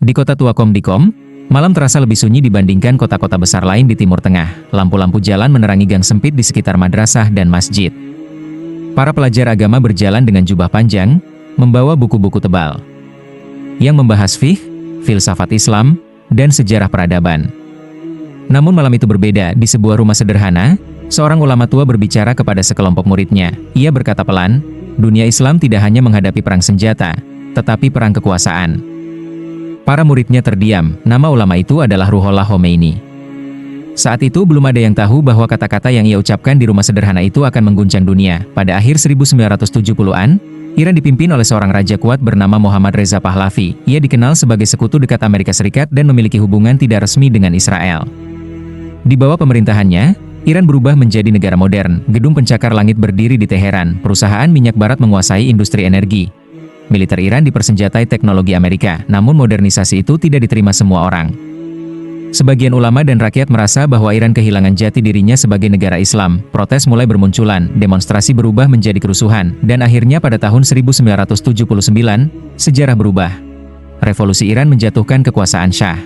Di kota tua Qom, malam terasa lebih sunyi dibandingkan kota-kota besar lain di Timur Tengah. Lampu-lampu jalan menerangi gang sempit di sekitar madrasah dan masjid. Para pelajar agama berjalan dengan jubah panjang, membawa buku-buku tebal yang membahas fiqh, filsafat Islam, dan sejarah peradaban. Namun malam itu berbeda. Di sebuah rumah sederhana, seorang ulama tua berbicara kepada sekelompok muridnya. Ia berkata pelan, dunia Islam tidak hanya menghadapi perang senjata, tetapi perang kekuasaan. Para muridnya terdiam. Nama ulama itu adalah Ruhollah Khomeini. Saat itu belum ada yang tahu bahwa kata-kata yang ia ucapkan di rumah sederhana itu akan mengguncang dunia. Pada akhir 1970-an, Iran dipimpin oleh seorang raja kuat bernama Mohammad Reza Pahlavi. Ia dikenal sebagai sekutu dekat Amerika Serikat dan memiliki hubungan tidak resmi dengan Israel. Di bawah pemerintahannya, Iran berubah menjadi negara modern. Gedung pencakar langit berdiri di Teheran. Perusahaan minyak barat menguasai industri energi. Militer Iran dipersenjatai teknologi Amerika, namun modernisasi itu tidak diterima semua orang. Sebagian ulama dan rakyat merasa bahwa Iran kehilangan jati dirinya sebagai negara Islam. Protes mulai bermunculan, demonstrasi berubah menjadi kerusuhan, dan akhirnya pada tahun 1979, sejarah berubah. Revolusi Iran menjatuhkan kekuasaan Shah.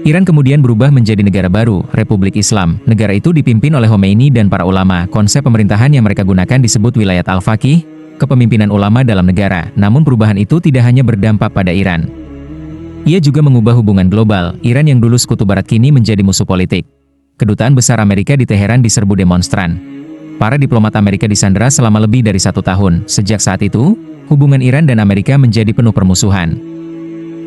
Iran kemudian berubah menjadi negara baru, Republik Islam. Negara itu dipimpin oleh Khomeini dan para ulama. Konsep pemerintahan yang mereka gunakan disebut wilayat al-faqih, kepemimpinan ulama dalam negara. Namun perubahan itu tidak hanya berdampak pada Iran. Ia juga mengubah hubungan global. Iran yang dulu sekutu barat kini menjadi musuh politik. Kedutaan besar Amerika di Teheran diserbu demonstran. Para diplomat Amerika disandera selama lebih dari 1 tahun. Sejak saat itu, hubungan Iran dan Amerika menjadi penuh permusuhan.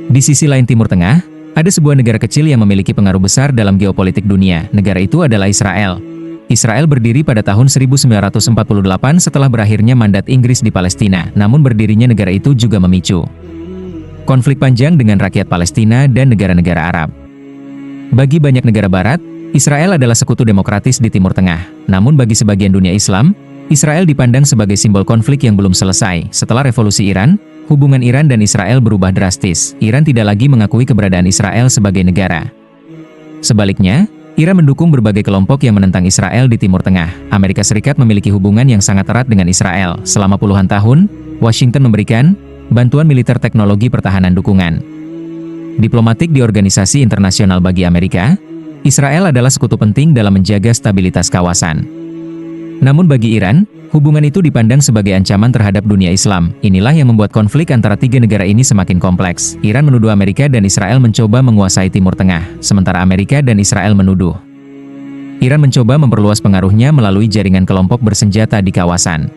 Di sisi lain Timur Tengah, ada sebuah negara kecil yang memiliki pengaruh besar dalam geopolitik dunia. Negara itu adalah Israel. Israel berdiri pada tahun 1948 setelah berakhirnya mandat Inggris di Palestina, namun berdirinya negara itu juga memicu konflik panjang dengan rakyat Palestina dan negara-negara Arab. Bagi banyak negara Barat, Israel adalah sekutu demokratis di Timur Tengah, namun bagi sebagian dunia Islam, Israel dipandang sebagai simbol konflik yang belum selesai. Setelah revolusi Iran, hubungan Iran dan Israel berubah drastis. Iran tidak lagi mengakui keberadaan Israel sebagai negara. Sebaliknya, Iran mendukung berbagai kelompok yang menentang Israel di Timur Tengah. Amerika Serikat memiliki hubungan yang sangat erat dengan Israel. Selama puluhan tahun, Washington memberikan bantuan militer teknologi pertahanan dukungan diplomatik di organisasi internasional. Bagi Amerika, Israel adalah sekutu penting dalam menjaga stabilitas kawasan. Namun bagi Iran, hubungan itu dipandang sebagai ancaman terhadap dunia Islam. Inilah yang membuat konflik antara tiga negara ini semakin kompleks. Iran menuduh Amerika dan Israel mencoba menguasai Timur Tengah, sementara Amerika dan Israel menuduh Iran mencoba memperluas pengaruhnya melalui jaringan kelompok bersenjata di kawasan.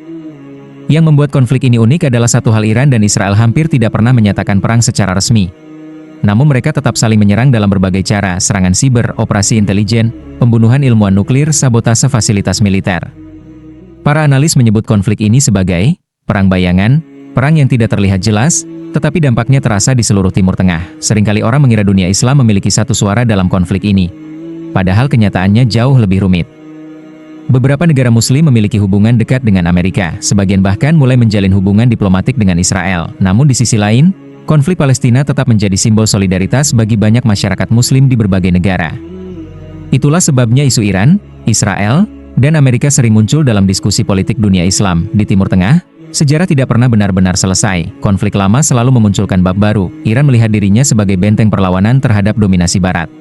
Yang membuat konflik ini unik adalah satu hal: Iran dan Israel hampir tidak pernah menyatakan perang secara resmi. Namun mereka tetap saling menyerang dalam berbagai cara: serangan siber, operasi intelijen, pembunuhan ilmuwan nuklir, sabotase fasilitas militer. Para analis menyebut konflik ini sebagai perang bayangan, perang yang tidak terlihat jelas, tetapi dampaknya terasa di seluruh Timur Tengah. Seringkali orang mengira dunia Islam memiliki satu suara dalam konflik ini. Padahal kenyataannya jauh lebih rumit. Beberapa negara Muslim memiliki hubungan dekat dengan Amerika, sebagian bahkan mulai menjalin hubungan diplomatik dengan Israel. Namun di sisi lain, konflik Palestina tetap menjadi simbol solidaritas bagi banyak masyarakat Muslim di berbagai negara. Itulah sebabnya isu Iran, Israel, dan Amerika sering muncul dalam diskusi politik dunia Islam. Di Timur Tengah, sejarah tidak pernah benar-benar selesai. Konflik lama selalu memunculkan bab baru. Iran melihat dirinya sebagai benteng perlawanan terhadap dominasi Barat.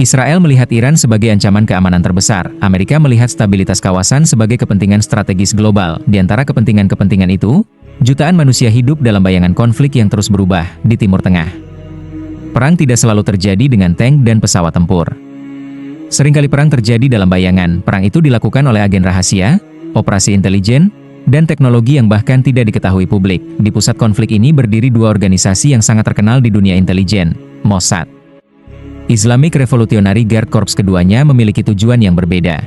Israel melihat Iran sebagai ancaman keamanan terbesar. Amerika melihat stabilitas kawasan sebagai kepentingan strategis global. Di antara kepentingan-kepentingan itu, jutaan manusia hidup dalam bayangan konflik yang terus berubah di Timur Tengah. Perang tidak selalu terjadi dengan tank dan pesawat tempur. Seringkali perang terjadi dalam bayangan. Perang itu dilakukan oleh agen rahasia, operasi intelijen, dan teknologi yang bahkan tidak diketahui publik. Di pusat konflik ini berdiri dua organisasi yang sangat terkenal di dunia intelijen, Mossad, Islamic Revolutionary Guard Corps. Keduanya memiliki tujuan yang berbeda.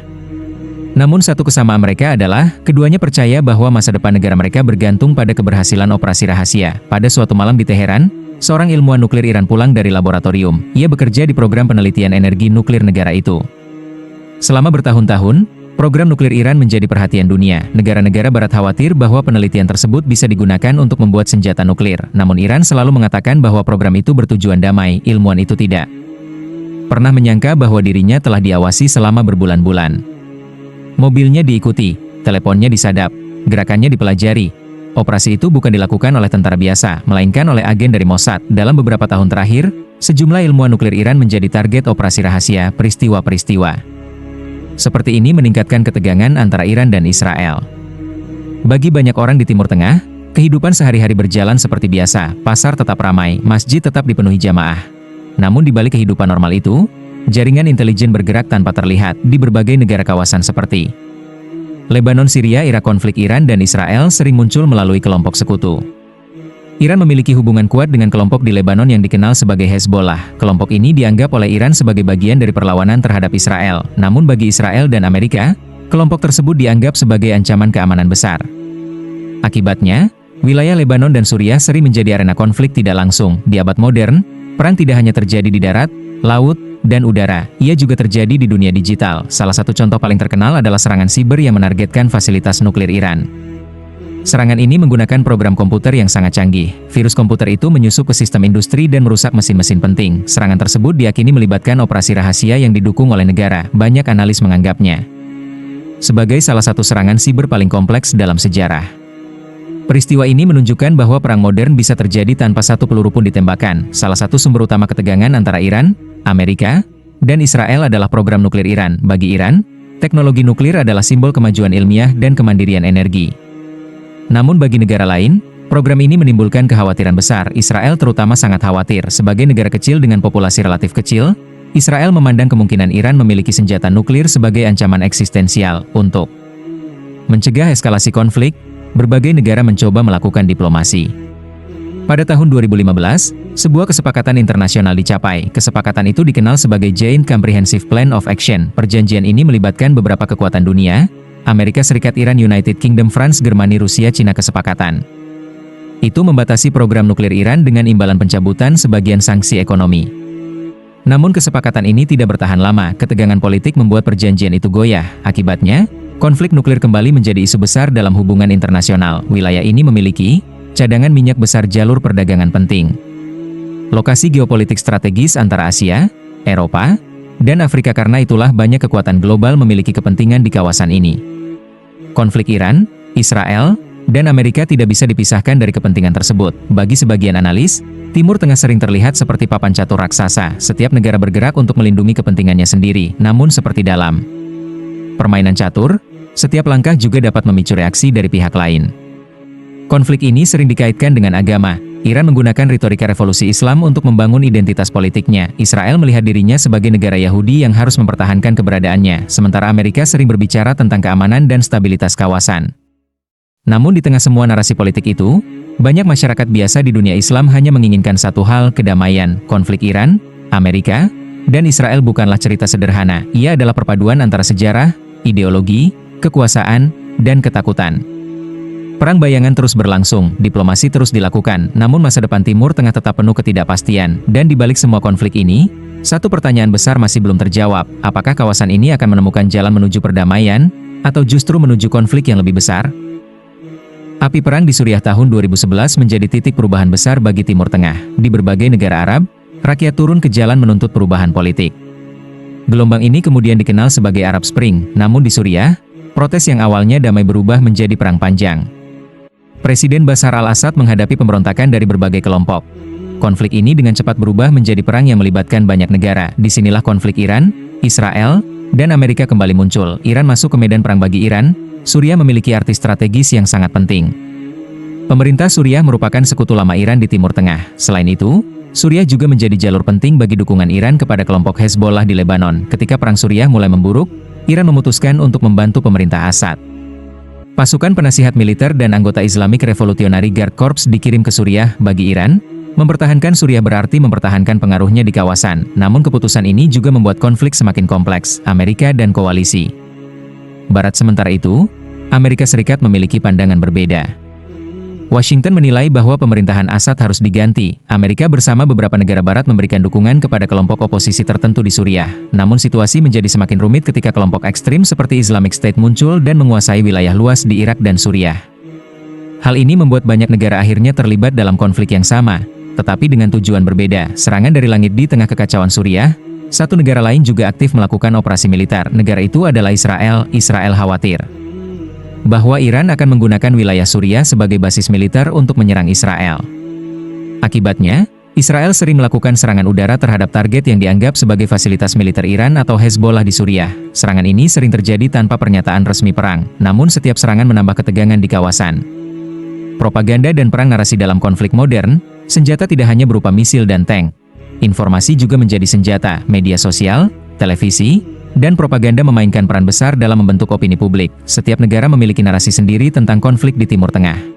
Namun satu kesamaan mereka adalah, keduanya percaya bahwa masa depan negara mereka bergantung pada keberhasilan operasi rahasia. Pada suatu malam di Teheran, seorang ilmuwan nuklir Iran pulang dari laboratorium. Ia bekerja di program penelitian energi nuklir negara itu. Selama bertahun-tahun, program nuklir Iran menjadi perhatian dunia. Negara-negara Barat khawatir bahwa penelitian tersebut bisa digunakan untuk membuat senjata nuklir. Namun Iran selalu mengatakan bahwa program itu bertujuan damai. Ilmuwan itu tidak pernah menyangka bahwa dirinya telah diawasi selama berbulan-bulan. Mobilnya diikuti, teleponnya disadap, gerakannya dipelajari. Operasi itu bukan dilakukan oleh tentara biasa, melainkan oleh agen dari Mossad. Dalam beberapa tahun terakhir, sejumlah ilmuwan nuklir Iran menjadi target operasi rahasia peristiwa-peristiwa seperti ini meningkatkan ketegangan antara Iran dan Israel. Bagi banyak orang di Timur Tengah, kehidupan sehari-hari berjalan seperti biasa, pasar tetap ramai, masjid tetap dipenuhi jamaah. Namun di balik kehidupan normal itu, jaringan intelijen bergerak tanpa terlihat di berbagai negara kawasan seperti Lebanon, Syria, Irak. Konflik Iran dan Israel sering muncul melalui kelompok sekutu. Iran memiliki hubungan kuat dengan kelompok di Lebanon yang dikenal sebagai Hezbollah. Kelompok ini dianggap oleh Iran sebagai bagian dari perlawanan terhadap Israel. Namun bagi Israel dan Amerika, kelompok tersebut dianggap sebagai ancaman keamanan besar. Akibatnya, wilayah Lebanon dan Suriah sering menjadi arena konflik tidak langsung. Di abad modern, perang tidak hanya terjadi di darat, laut, dan udara, ia juga terjadi di dunia digital. Salah satu contoh paling terkenal adalah serangan siber yang menargetkan fasilitas nuklir Iran. Serangan ini menggunakan program komputer yang sangat canggih. Virus komputer itu menyusup ke sistem industri dan merusak mesin-mesin penting. Serangan tersebut diyakini melibatkan operasi rahasia yang didukung oleh negara. Banyak analis menganggapnya sebagai salah satu serangan siber paling kompleks dalam sejarah. Peristiwa ini menunjukkan bahwa perang modern bisa terjadi tanpa satu peluru pun ditembakkan. Salah satu sumber utama ketegangan antara Iran, Amerika, dan Israel adalah program nuklir Iran. Bagi Iran, teknologi nuklir adalah simbol kemajuan ilmiah dan kemandirian energi. Namun bagi negara lain, program ini menimbulkan kekhawatiran besar. Israel terutama sangat khawatir. Sebagai negara kecil dengan populasi relatif kecil, Israel memandang kemungkinan Iran memiliki senjata nuklir sebagai ancaman eksistensial. Untuk mencegah eskalasi konflik, berbagai negara mencoba melakukan diplomasi. Pada tahun 2015, sebuah kesepakatan internasional dicapai. Kesepakatan itu dikenal sebagai Joint Comprehensive Plan of Action. Perjanjian ini melibatkan beberapa kekuatan dunia, Amerika Serikat, Iran, United Kingdom, France, Germani, Rusia, Cina. Kesepakatan itu membatasi program nuklir Iran dengan imbalan pencabutan sebagian sanksi ekonomi. Namun kesepakatan ini tidak bertahan lama. Ketegangan politik membuat perjanjian itu goyah. Akibatnya, konflik nuklir kembali menjadi isu besar dalam hubungan internasional. Wilayah ini memiliki cadangan minyak besar, jalur perdagangan penting, lokasi geopolitik strategis antara Asia, Eropa, dan Afrika. Karena itulah banyak kekuatan global memiliki kepentingan di kawasan ini. Konflik Iran, Israel, dan Amerika tidak bisa dipisahkan dari kepentingan tersebut. Bagi sebagian analis, Timur Tengah sering terlihat seperti papan catur raksasa. Setiap negara bergerak untuk melindungi kepentingannya sendiri. Namun seperti dalam permainan catur, setiap langkah juga dapat memicu reaksi dari pihak lain. Konflik ini sering dikaitkan dengan agama. Iran menggunakan retorika revolusi Islam untuk membangun identitas politiknya. Israel melihat dirinya sebagai negara Yahudi yang harus mempertahankan keberadaannya, sementara Amerika sering berbicara tentang keamanan dan stabilitas kawasan. Namun di tengah semua narasi politik itu, banyak masyarakat biasa di dunia Islam hanya menginginkan satu hal: kedamaian. Konflik Iran, Amerika, dan Israel bukanlah cerita sederhana. Ia adalah perpaduan antara sejarah, ideologi, kekuasaan, dan ketakutan. Perang bayangan terus berlangsung, diplomasi terus dilakukan, namun masa depan Timur Tengah tetap penuh ketidakpastian. Dan di balik semua konflik ini, satu pertanyaan besar masih belum terjawab: apakah kawasan ini akan menemukan jalan menuju perdamaian, atau justru menuju konflik yang lebih besar? Api perang di Suriah tahun 2011 menjadi titik perubahan besar bagi Timur Tengah. Di berbagai negara Arab, rakyat turun ke jalan menuntut perubahan politik. Gelombang ini kemudian dikenal sebagai Arab Spring. Namun di Suriah, protes yang awalnya damai berubah menjadi perang panjang. Presiden Bashar al-Assad menghadapi pemberontakan dari berbagai kelompok. Konflik ini dengan cepat berubah menjadi perang yang melibatkan banyak negara. Disinilah konflik Iran, Israel, dan Amerika kembali muncul. Iran masuk ke medan perang. Bagi Iran, Suriah memiliki arti strategis yang sangat penting. Pemerintah Suriah merupakan sekutu lama Iran di Timur Tengah. Selain itu, Suriah juga menjadi jalur penting bagi dukungan Iran kepada kelompok Hezbollah di Lebanon. Ketika perang Suriah mulai memburuk, Iran memutuskan untuk membantu pemerintah Assad. Pasukan penasihat militer dan anggota Islamic Revolutionary Guard Corps dikirim ke Suriah. Bagi Iran, mempertahankan Suriah berarti mempertahankan pengaruhnya di kawasan. Namun keputusan ini juga membuat konflik semakin kompleks. Amerika dan koalisi Barat. Sementara itu, Amerika Serikat memiliki pandangan berbeda. Washington menilai bahwa pemerintahan Assad harus diganti. Amerika bersama beberapa negara Barat memberikan dukungan kepada kelompok oposisi tertentu di Suriah. Namun situasi menjadi semakin rumit ketika kelompok ekstrim seperti Islamic State muncul dan menguasai wilayah luas di Irak dan Suriah. Hal ini membuat banyak negara akhirnya terlibat dalam konflik yang sama, tetapi dengan tujuan berbeda. Serangan dari langit. Di tengah kekacauan Suriah, satu negara lain juga aktif melakukan operasi militer. Negara itu adalah Israel. Israel khawatir bahwa Iran akan menggunakan wilayah Suriah sebagai basis militer untuk menyerang Israel. Akibatnya, Israel sering melakukan serangan udara terhadap target yang dianggap sebagai fasilitas militer Iran atau Hezbollah di Suriah. Serangan ini sering terjadi tanpa pernyataan resmi perang, namun setiap serangan menambah ketegangan di kawasan. Propaganda dan perang narasi dalam konflik modern, senjata tidak hanya berupa misil dan tank. Informasi juga menjadi senjata, media sosial, televisi, dan propaganda memainkan peran besar dalam membentuk opini publik. Setiap negara memiliki narasi sendiri tentang konflik di Timur Tengah.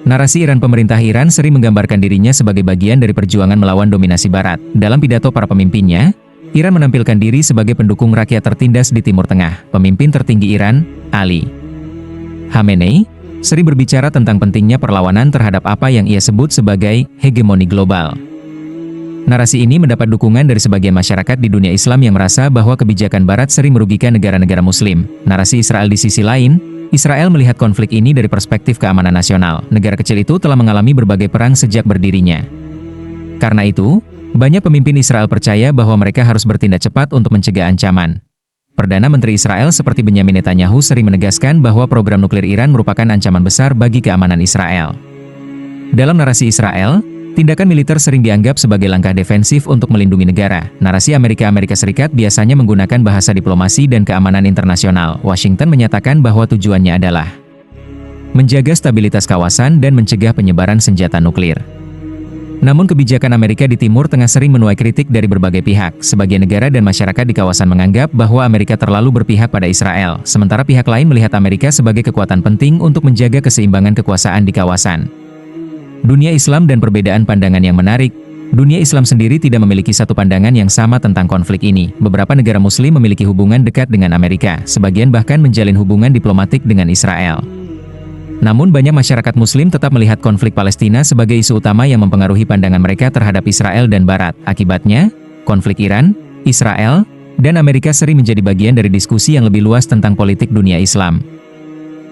Narasi pemerintah Iran sering menggambarkan dirinya sebagai bagian dari perjuangan melawan dominasi Barat. Dalam pidato para pemimpinnya, Iran menampilkan diri sebagai pendukung rakyat tertindas di Timur Tengah. Pemimpin tertinggi Iran, Ali Khamenei, sering berbicara tentang pentingnya perlawanan terhadap apa yang ia sebut sebagai hegemoni global. Narasi ini mendapat dukungan dari sebagian masyarakat di dunia Islam yang merasa bahwa kebijakan Barat sering merugikan negara-negara Muslim. Narasi Israel di sisi lain, Israel melihat konflik ini dari perspektif keamanan nasional. Negara kecil itu telah mengalami berbagai perang sejak berdirinya. Karena itu, banyak pemimpin Israel percaya bahwa mereka harus bertindak cepat untuk mencegah ancaman. Perdana Menteri Israel seperti Benyamin Netanyahu sering menegaskan bahwa program nuklir Iran merupakan ancaman besar bagi keamanan Israel. Dalam narasi Israel, tindakan militer sering dianggap sebagai langkah defensif untuk melindungi negara. Narasi Amerika Serikat biasanya menggunakan bahasa diplomasi dan keamanan internasional. Washington menyatakan bahwa tujuannya adalah menjaga stabilitas kawasan dan mencegah penyebaran senjata nuklir. Namun kebijakan Amerika di Timur Tengah sering menuai kritik dari berbagai pihak. Sebagian negara dan masyarakat di kawasan menganggap bahwa Amerika terlalu berpihak pada Israel, sementara pihak lain melihat Amerika sebagai kekuatan penting untuk menjaga keseimbangan kekuasaan di kawasan. Dunia Islam dan perbedaan pandangan yang menarik. Dunia Islam sendiri tidak memiliki satu pandangan yang sama tentang konflik ini. Beberapa negara Muslim memiliki hubungan dekat dengan Amerika, sebagian bahkan menjalin hubungan diplomatik dengan Israel. Namun banyak masyarakat Muslim tetap melihat konflik Palestina sebagai isu utama yang mempengaruhi pandangan mereka terhadap Israel dan Barat. Akibatnya, konflik Iran, Israel, dan Amerika sering menjadi bagian dari diskusi yang lebih luas tentang politik dunia Islam.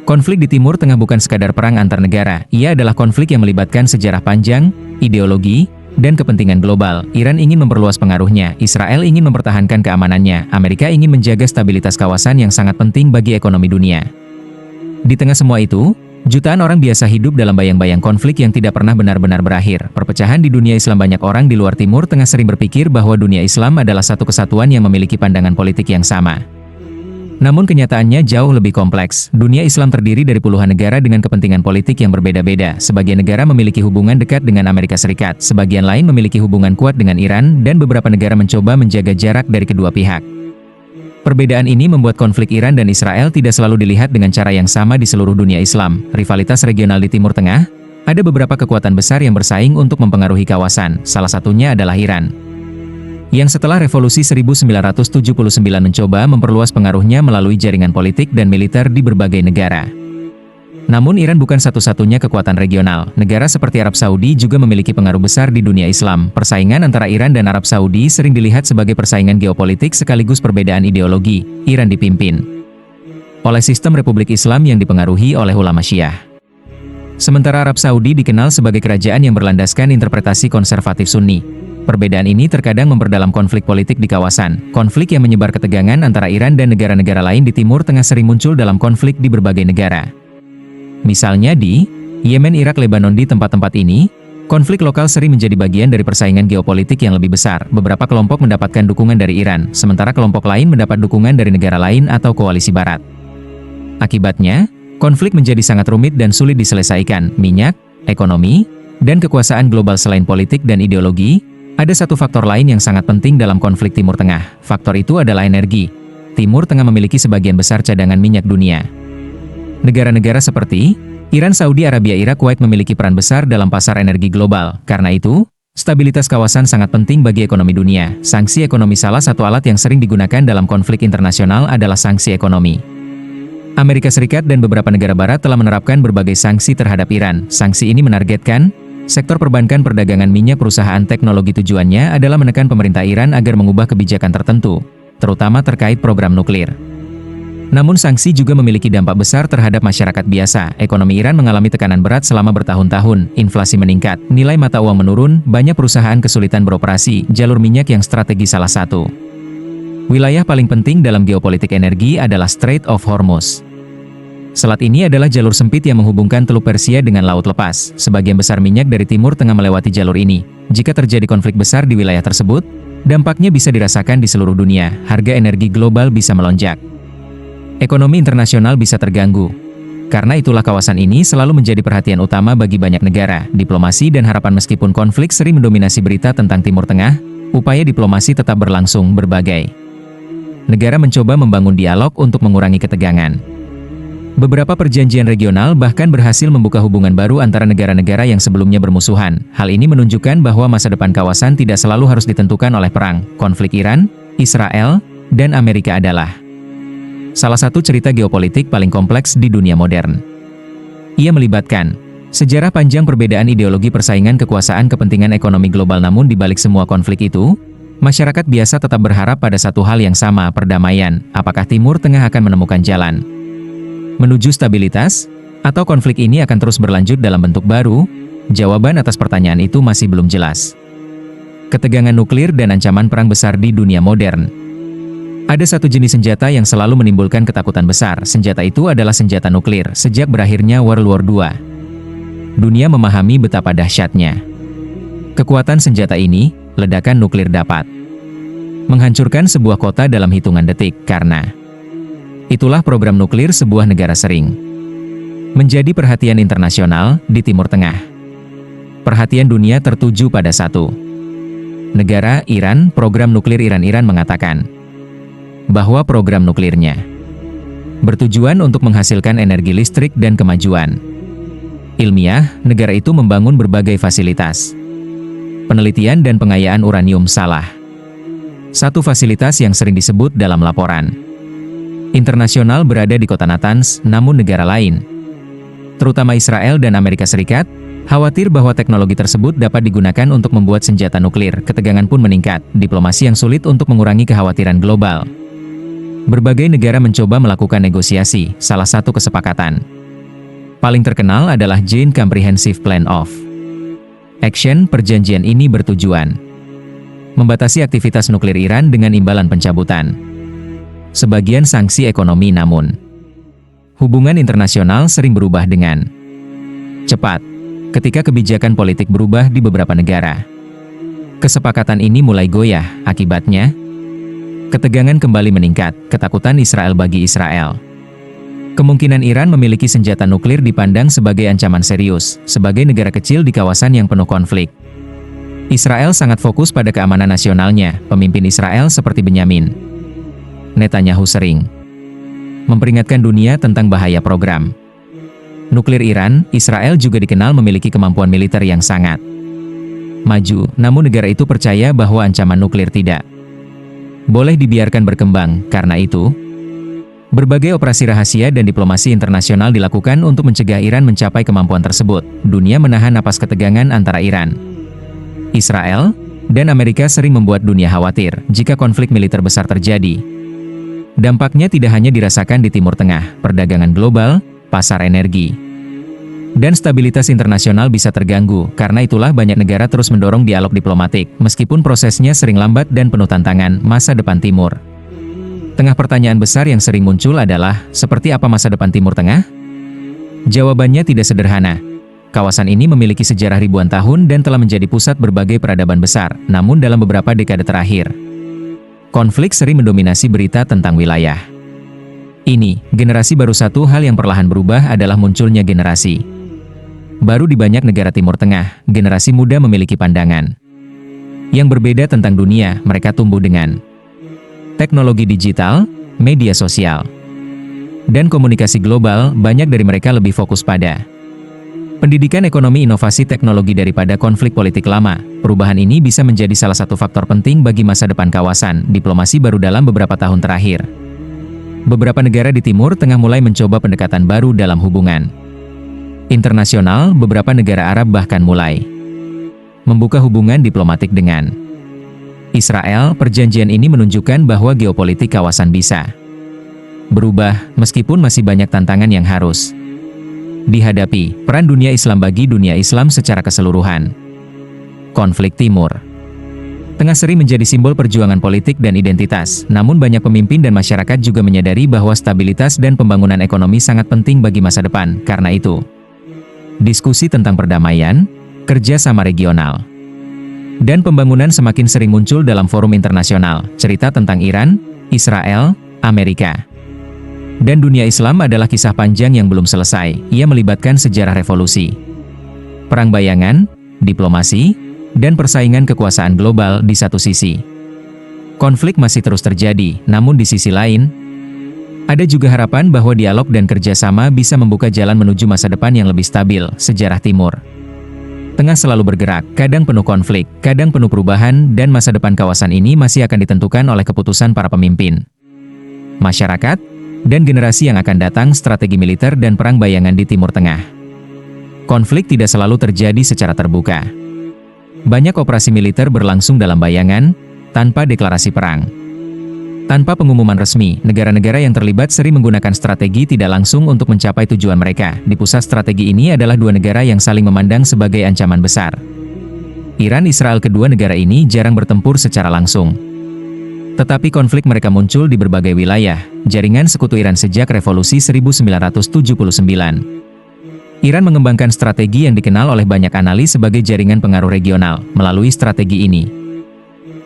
Konflik di Timur Tengah bukan sekadar perang antar negara, ia adalah konflik yang melibatkan sejarah panjang, ideologi, dan kepentingan global. Iran ingin memperluas pengaruhnya, Israel ingin mempertahankan keamanannya, Amerika ingin menjaga stabilitas kawasan yang sangat penting bagi ekonomi dunia. Di tengah semua itu, jutaan orang biasa hidup dalam bayang-bayang konflik yang tidak pernah benar-benar berakhir. Perpecahan di dunia Islam. Banyak orang di luar Timur Tengah sering berpikir bahwa dunia Islam adalah satu kesatuan yang memiliki pandangan politik yang sama. Namun kenyataannya jauh lebih kompleks. Dunia Islam terdiri dari puluhan negara dengan kepentingan politik yang berbeda-beda. Sebagian negara memiliki hubungan dekat dengan Amerika Serikat, sebagian lain memiliki hubungan kuat dengan Iran, dan beberapa negara mencoba menjaga jarak dari kedua pihak. Perbedaan ini membuat konflik Iran dan Israel tidak selalu dilihat dengan cara yang sama di seluruh dunia Islam. Rivalitas regional di Timur Tengah, ada beberapa kekuatan besar yang bersaing untuk mempengaruhi kawasan, salah satunya adalah Iran, yang setelah revolusi 1979 mencoba memperluas pengaruhnya melalui jaringan politik dan militer di berbagai negara. Namun Iran bukan satu-satunya kekuatan regional. Negara seperti Arab Saudi juga memiliki pengaruh besar di dunia Islam. Persaingan antara Iran dan Arab Saudi sering dilihat sebagai persaingan geopolitik sekaligus perbedaan ideologi. Iran dipimpin oleh sistem Republik Islam yang dipengaruhi oleh ulama Syiah. Sementara Arab Saudi dikenal sebagai kerajaan yang berlandaskan interpretasi konservatif Sunni. Perbedaan ini terkadang memperdalam konflik politik di kawasan. Konflik yang menyebar ketegangan antara Iran dan negara-negara lain di Timur Tengah sering muncul dalam konflik di berbagai negara. Misalnya di Yemen, Irak, Lebanon. Di tempat-tempat ini, konflik lokal sering menjadi bagian dari persaingan geopolitik yang lebih besar. Beberapa kelompok mendapatkan dukungan dari Iran, sementara kelompok lain mendapat dukungan dari negara lain atau koalisi Barat. Akibatnya, konflik menjadi sangat rumit dan sulit diselesaikan. Minyak, ekonomi, dan kekuasaan global. Selain politik dan ideologi, ada satu faktor lain yang sangat penting dalam konflik Timur Tengah. Faktor itu adalah energi. Timur Tengah memiliki sebagian besar cadangan minyak dunia. Negara-negara seperti Iran, Saudi Arabia, Irak, Kuwait memiliki peran besar dalam pasar energi global. Karena itu, stabilitas kawasan sangat penting bagi ekonomi dunia. Sanksi ekonomi. Salah satu alat yang sering digunakan dalam konflik internasional adalah sanksi ekonomi. Amerika Serikat dan beberapa negara Barat telah menerapkan berbagai sanksi terhadap Iran. Sanksi ini menargetkan sektor perbankan, perdagangan minyak, perusahaan teknologi. Tujuannya adalah menekan pemerintah Iran agar mengubah kebijakan tertentu, terutama terkait program nuklir. Namun sanksi juga memiliki dampak besar terhadap masyarakat biasa. Ekonomi Iran mengalami tekanan berat selama bertahun-tahun, inflasi meningkat, nilai mata uang menurun, banyak perusahaan kesulitan beroperasi, jalur minyak yang strategis salah satu. Wilayah paling penting dalam geopolitik energi adalah Strait of Hormuz. Selat ini adalah jalur sempit yang menghubungkan Teluk Persia dengan Laut Lepas. Sebagian besar minyak dari Timur Tengah melewati jalur ini. Jika terjadi konflik besar di wilayah tersebut, dampaknya bisa dirasakan di seluruh dunia. Harga energi global bisa melonjak. Ekonomi internasional bisa terganggu. Karena itulah kawasan ini selalu menjadi perhatian utama bagi banyak negara. Diplomasi dan harapan meskipun konflik sering mendominasi berita tentang Timur Tengah, upaya diplomasi tetap berlangsung berbagai. Negara mencoba membangun dialog untuk mengurangi ketegangan. Beberapa perjanjian regional bahkan berhasil membuka hubungan baru antara negara-negara yang sebelumnya bermusuhan. Hal ini menunjukkan bahwa masa depan kawasan tidak selalu harus ditentukan oleh perang. Konflik Iran, Israel, dan Amerika adalah salah satu cerita geopolitik paling kompleks di dunia modern. Ia melibatkan sejarah panjang perbedaan ideologi persaingan kekuasaan kepentingan ekonomi global, namun di balik semua konflik itu, masyarakat biasa tetap berharap pada satu hal yang sama, perdamaian. Apakah Timur Tengah akan menemukan jalan menuju stabilitas, atau konflik ini akan terus berlanjut dalam bentuk baru? Jawaban atas pertanyaan itu masih belum jelas. Ketegangan nuklir dan ancaman perang besar di dunia modern. Ada satu jenis senjata yang selalu menimbulkan ketakutan besar. Senjata itu adalah senjata nuklir. Sejak berakhirnya World War II, dunia memahami betapa dahsyatnya kekuatan senjata ini. Ledakan nuklir dapat menghancurkan sebuah kota dalam hitungan detik. Karena itulah program nuklir sebuah negara sering menjadi perhatian internasional di Timur Tengah. Perhatian dunia tertuju pada satu negara, Iran. Program nuklir Iran mengatakan bahwa program nuklirnya bertujuan untuk menghasilkan energi listrik dan kemajuan ilmiah. Negara itu membangun berbagai fasilitas penelitian dan pengayaan uranium. Salah satu fasilitas yang sering disebut dalam laporan internasional berada di kota Natanz, namun negara lain, terutama Israel dan Amerika Serikat, khawatir bahwa teknologi tersebut dapat digunakan untuk membuat senjata nuklir. Ketegangan pun meningkat, diplomasi yang sulit untuk mengurangi kekhawatiran global. Berbagai negara mencoba melakukan negosiasi. Salah satu kesepakatan paling terkenal adalah Joint Comprehensive Plan of Action. Perjanjian ini bertujuan membatasi aktivitas nuklir Iran dengan imbalan pencabutan sebagian sanksi ekonomi. Namun, hubungan internasional sering berubah dengan cepat ketika kebijakan politik berubah di beberapa negara. Kesepakatan ini mulai goyah. Akibatnya, ketegangan kembali meningkat. Ketakutan Israel bagi Israel. Kemungkinan Iran memiliki senjata nuklir dipandang sebagai ancaman serius. Sebagai negara kecil di kawasan yang penuh konflik, Israel sangat fokus pada keamanan nasionalnya. Pemimpin Israel seperti Benyamin Netanyahu sering memperingatkan dunia tentang bahaya program nuklir Iran. Israel juga dikenal memiliki kemampuan militer yang sangat maju, namun negara itu percaya bahwa ancaman nuklir tidak boleh dibiarkan berkembang. Karena itu, berbagai operasi rahasia dan diplomasi internasional dilakukan untuk mencegah Iran mencapai kemampuan tersebut. Dunia menahan napas. Ketegangan antara Iran, Israel, dan Amerika sering membuat dunia khawatir jika konflik militer besar terjadi. Dampaknya tidak hanya dirasakan di Timur Tengah, perdagangan global, pasar energi, dan stabilitas internasional bisa terganggu. Karena itulah banyak negara terus mendorong dialog diplomatik, meskipun prosesnya sering lambat dan penuh tantangan. Masa depan Timur Tengah. Pertanyaan besar yang sering muncul adalah, seperti apa masa depan Timur Tengah? Jawabannya tidak sederhana. Kawasan ini memiliki sejarah ribuan tahun dan telah menjadi pusat berbagai peradaban besar. Namun dalam beberapa dekade terakhir, konflik sering mendominasi berita tentang wilayah ini. Generasi baru. Satu hal yang perlahan berubah adalah munculnya generasi baru di banyak negara Timur Tengah. Generasi muda memiliki pandangan yang berbeda tentang dunia. Mereka tumbuh dengan teknologi digital, media sosial, dan komunikasi global. Banyak dari mereka lebih fokus pada pendidikan, ekonomi, inovasi teknologi daripada konflik politik lama. Perubahan ini bisa menjadi salah satu faktor penting bagi masa depan kawasan. Diplomasi baru. Dalam beberapa tahun terakhir, beberapa negara di Timur Tengah mulai mencoba pendekatan baru dalam hubungan internasional. Beberapa negara Arab bahkan mulai membuka hubungan diplomatik dengan Israel. Perjanjian ini menunjukkan bahwa geopolitik kawasan bisa berubah, meskipun masih banyak tantangan yang harus dihadapi. Peran dunia Islam bagi dunia Islam secara keseluruhan. Konflik Timur Tengah sering menjadi simbol perjuangan politik dan identitas, namun banyak pemimpin dan masyarakat juga menyadari bahwa stabilitas dan pembangunan ekonomi sangat penting bagi masa depan. Karena itu, diskusi tentang perdamaian, kerjasama regional, dan pembangunan semakin sering muncul dalam forum internasional. Cerita tentang Iran, Israel, Amerika, dan dunia Islam adalah kisah panjang yang belum selesai. Ia melibatkan sejarah revolusi, perang bayangan, diplomasi, dan persaingan kekuasaan global di satu sisi. Konflik masih terus terjadi, namun di sisi lain, ada juga harapan bahwa dialog dan kerjasama bisa membuka jalan menuju masa depan yang lebih stabil. Sejarah Timur Tengah selalu bergerak, kadang penuh konflik, kadang penuh perubahan, dan masa depan kawasan ini masih akan ditentukan oleh keputusan para pemimpin, masyarakat, dan generasi yang akan datang. Strategi militer dan perang bayangan di Timur Tengah. Konflik tidak selalu terjadi secara terbuka. Banyak operasi militer berlangsung dalam bayangan, tanpa deklarasi perang. Tanpa pengumuman resmi, negara-negara yang terlibat sering menggunakan strategi tidak langsung untuk mencapai tujuan mereka. Di pusat strategi ini adalah dua negara yang saling memandang sebagai ancaman besar. Iran Israel. Kedua negara ini jarang bertempur secara langsung, tetapi konflik mereka muncul di berbagai wilayah. Jaringan Sekutu Iran sejak Revolusi 1979. Iran mengembangkan strategi yang dikenal oleh banyak analis sebagai jaringan pengaruh regional. Melalui strategi ini,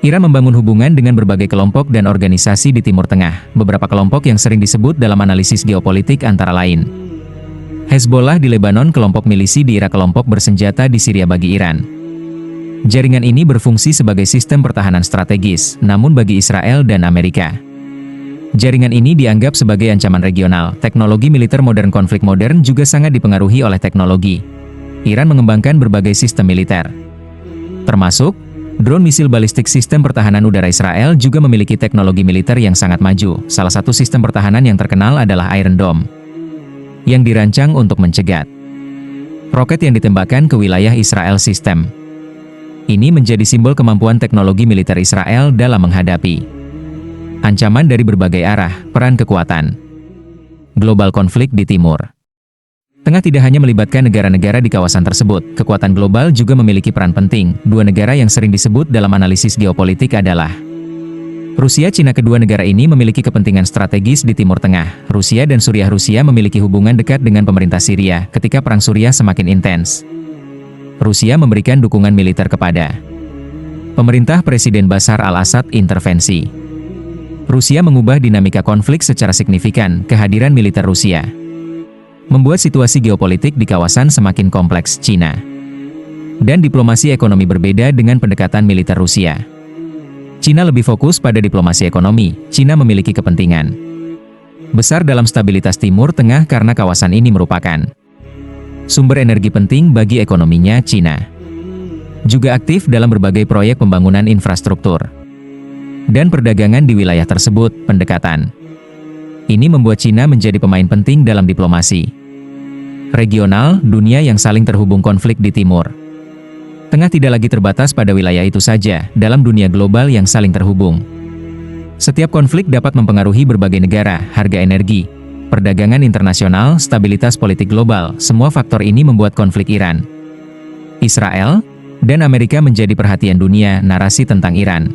Iran membangun hubungan dengan berbagai kelompok dan organisasi di Timur Tengah. Beberapa kelompok yang sering disebut dalam analisis geopolitik antara lain Hezbollah di Lebanon, kelompok milisi di Irak, kelompok bersenjata di Syria bagi Iran. Jaringan ini berfungsi sebagai sistem pertahanan strategis, namun bagi Israel dan Amerika, jaringan ini dianggap sebagai ancaman regional. Teknologi militer modern. Konflik modern juga sangat dipengaruhi oleh teknologi. Iran mengembangkan berbagai sistem militer, termasuk drone, misil balistik. Sistem pertahanan udara Israel juga memiliki teknologi militer yang sangat maju. Salah satu sistem pertahanan yang terkenal adalah Iron Dome, yang dirancang untuk mencegat roket yang ditembakkan ke wilayah Israel. Sistem ini menjadi simbol kemampuan teknologi militer Israel dalam menghadapi ancaman dari berbagai arah. Peran kekuatan global. Konflik di Timur Tengah tidak hanya melibatkan negara-negara di kawasan tersebut, kekuatan global juga memiliki peran penting. Dua negara yang sering disebut dalam analisis geopolitik adalah Rusia, Cina. Kedua negara ini memiliki kepentingan strategis di Timur Tengah. Rusia dan Suriah. Rusia memiliki hubungan dekat dengan pemerintah Syria. Ketika perang Suriah semakin intens, Rusia memberikan dukungan militer kepada pemerintah Presiden Bashar al-Assad. Intervensi Rusia mengubah dinamika konflik secara signifikan. Kehadiran militer Rusia membuat situasi geopolitik di kawasan semakin kompleks. Cina dan diplomasi ekonomi berbeda dengan pendekatan militer Rusia. Cina lebih fokus pada diplomasi ekonomi. Cina memiliki kepentingan besar dalam stabilitas Timur Tengah karena kawasan ini merupakan sumber energi penting bagi ekonominya. Cina juga aktif dalam berbagai proyek pembangunan infrastruktur dan perdagangan di wilayah tersebut. Pendekatan ini membuat Cina menjadi pemain penting dalam diplomasi regional dunia yang saling terhubung. Konflik di Timur Tengah tidak lagi terbatas pada wilayah itu saja. Dalam dunia global yang saling terhubung, setiap konflik dapat mempengaruhi berbagai negara. Harga energi, perdagangan internasional, stabilitas politik global. Semua faktor ini membuat konflik Iran, Israel, dan Amerika menjadi perhatian dunia. Narasi tentang Iran,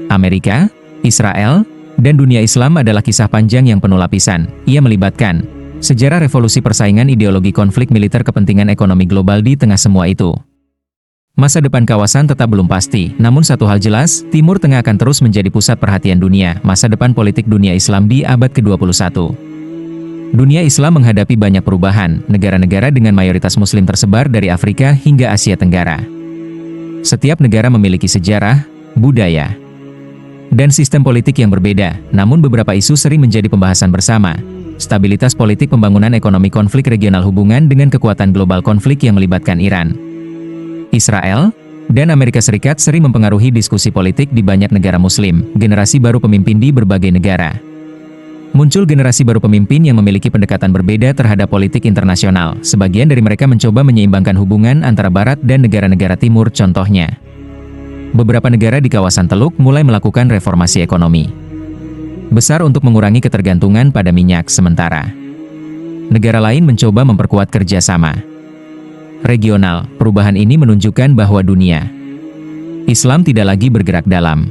Amerika, Israel, dan dunia Islam adalah kisah panjang yang penuh lapisan. Ia melibatkan sejarah revolusi, persaingan ideologi, konflik militer, kepentingan ekonomi global. Di tengah semua itu, masa depan kawasan tetap belum pasti. Namun satu hal jelas, Timur Tengah akan terus menjadi pusat perhatian dunia. Masa depan politik dunia Islam di abad ke-21. Dunia Islam menghadapi banyak perubahan. Negara-negara dengan mayoritas Muslim tersebar dari Afrika hingga Asia Tenggara. Setiap negara memiliki sejarah, budaya, dan sistem politik yang berbeda. Namun beberapa isu sering menjadi pembahasan bersama. Stabilitas politik, pembangunan ekonomi, konflik regional, hubungan dengan kekuatan global. Konflik yang melibatkan Iran, Israel, dan Amerika Serikat sering mempengaruhi diskusi politik di banyak negara Muslim. Generasi baru pemimpin di berbagai negara. Muncul generasi baru pemimpin yang memiliki pendekatan berbeda terhadap politik internasional. Sebagian dari mereka mencoba menyeimbangkan hubungan antara Barat dan negara-negara Timur. Contohnya, beberapa negara di kawasan Teluk mulai melakukan reformasi ekonomi besar untuk mengurangi ketergantungan pada minyak. Sementara negara lain mencoba memperkuat kerjasama regional. Perubahan ini menunjukkan bahwa dunia Islam tidak lagi bergerak dalam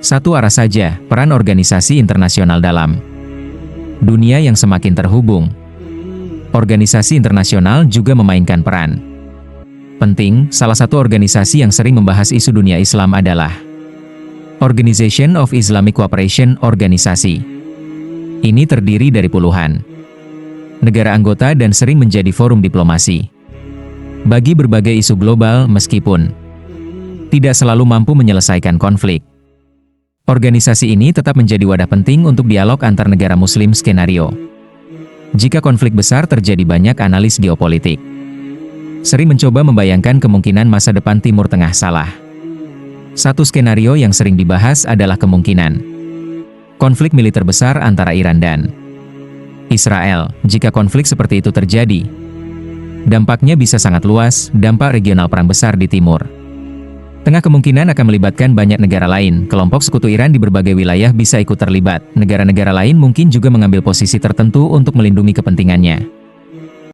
satu arah saja, peran organisasi internasional dalam dunia yang semakin terhubung. Organisasi internasional juga memainkan peran penting. Salah satu organisasi yang sering membahas isu dunia Islam adalah Organization of Islamic Cooperation organisasi. Ini terdiri dari puluhan negara anggota dan sering menjadi forum diplomasi bagi berbagai isu global meskipun tidak selalu mampu menyelesaikan konflik. Organisasi ini tetap menjadi wadah penting untuk dialog antar negara muslim. Skenario jika konflik besar terjadi, banyak analis geopolitik sering mencoba membayangkan kemungkinan masa depan Timur Tengah salah. Satu skenario yang sering dibahas adalah kemungkinan konflik militer besar antara Iran dan Israel. Jika konflik seperti itu terjadi, dampaknya bisa sangat luas. Dampak regional perang besar di Timur Tengah kemungkinan akan melibatkan banyak negara lain. Kelompok sekutu Iran di berbagai wilayah bisa ikut terlibat. Negara-negara lain mungkin juga mengambil posisi tertentu untuk melindungi kepentingannya.